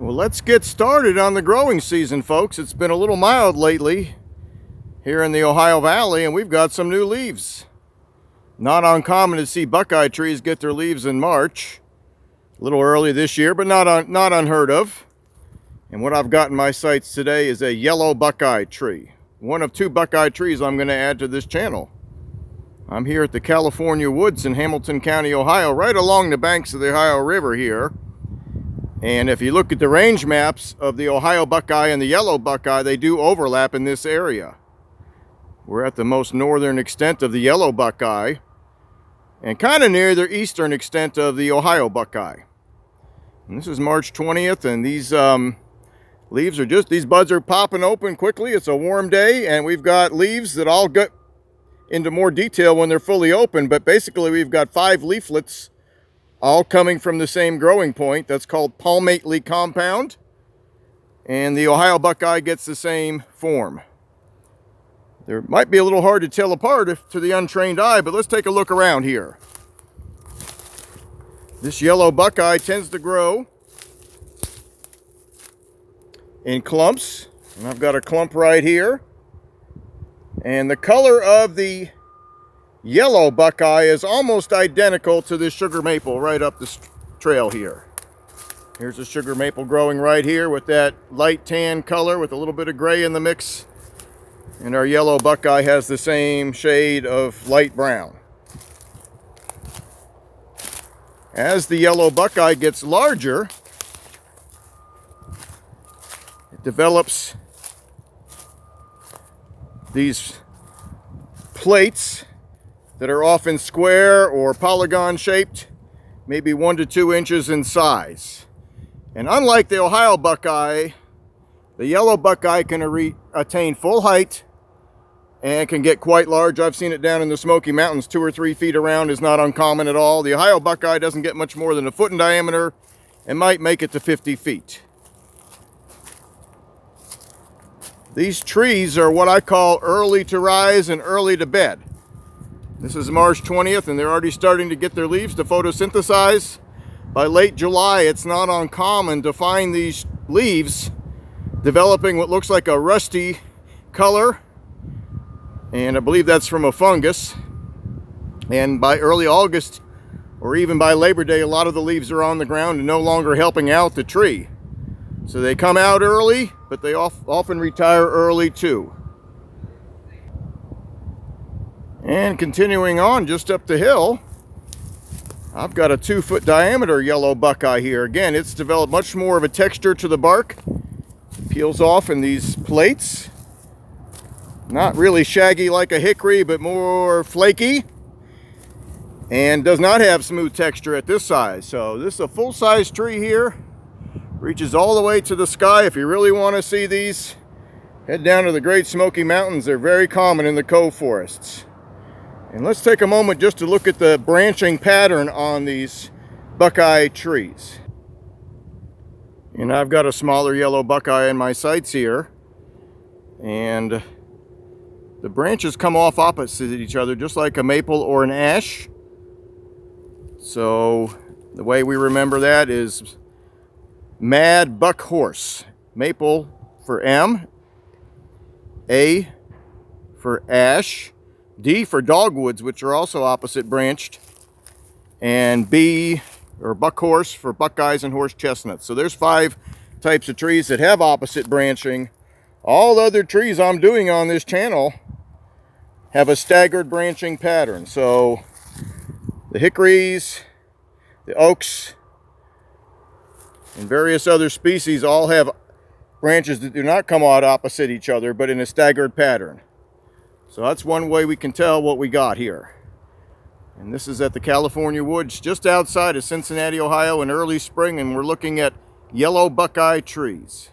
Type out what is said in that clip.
Well, let's get started on the growing season, folks. It's been a little mild lately here in the Ohio Valley, and we've got some new leaves. Not uncommon to see Buckeye trees get their leaves in March. A little early this year, but not unheard of. And what I've got in my sights today is a yellow Buckeye tree. One of two Buckeye trees I'm going to add to this channel. I'm here at the California Woods in Hamilton County, Ohio, right along the banks of the Ohio River here. And if you look at the range maps of the Ohio Buckeye and the yellow Buckeye, they do overlap in this area. We're at the most northern extent of the yellow Buckeye and kind of near the eastern extent of the Ohio Buckeye. And this is March 20th, and these leaves are these buds are popping open quickly. It's a warm day, and we've got leaves that I'll get into more detail when they're fully open, but basically we've got 5 leaflets all coming from the same growing point. That's called palmately compound. And the Ohio Buckeye gets the same form. They might be a little hard to tell apart to the untrained eye, but let's take a look around here. This yellow Buckeye tends to grow in clumps. And I've got a clump right here. And the color of the yellow Buckeye is almost identical to this sugar maple right up the trail here. Here's a sugar maple growing right here with that light tan color with a little bit of gray in the mix. And our yellow Buckeye has the same shade of light brown. As the yellow Buckeye gets larger, it develops these plates that are often square or polygon shaped, maybe 1 to 2 inches in size. And unlike the Ohio Buckeye, the yellow Buckeye can attain full height and can get quite large. I've seen it down in the Smoky Mountains. 2 or 3 feet around is not uncommon at all. The Ohio Buckeye doesn't get much more than 1 foot in diameter and might make it to 50 feet. These trees are what I call early to rise and early to bed. This is March 20th, and they're already starting to get their leaves to photosynthesize. By late July, it's not uncommon to find these leaves developing what looks like a rusty color, and I believe that's from a fungus. And by early August, or even by Labor Day, a lot of the leaves are on the ground and no longer helping out the tree. So they come out early, but they often retire early too. And continuing on just up the hill, I've got a 2-foot diameter yellow Buckeye here. Again, it's developed much more of a texture to the bark. It peels off in these plates. Not really shaggy like a hickory, but more flaky. And does not have smooth texture at this size. So this is a full-size tree here. Reaches all the way to the sky. If you really want to see these, head down to the Great Smoky Mountains. They're very common in the cove forests. And let's take a moment just to look at the branching pattern on these Buckeye trees. And I've got a smaller yellow Buckeye in my sights here. And the branches come off opposite each other, just like a maple or an ash. So the way we remember that is Mad Buck Horse. Maple for M, A for ash, D for dogwoods, which are also opposite branched, and B or buck horse for buckeyes and horse chestnuts. So there's 5 types of trees that have opposite branching. All the other trees I'm doing on this channel have a staggered branching pattern. So the hickories, the oaks, and various other species all have branches that do not come out opposite each other, but in a staggered pattern. So that's one way we can tell what we got here. And this is at the California Woods just outside of Cincinnati, Ohio in early spring, and we're looking at yellow Buckeye trees.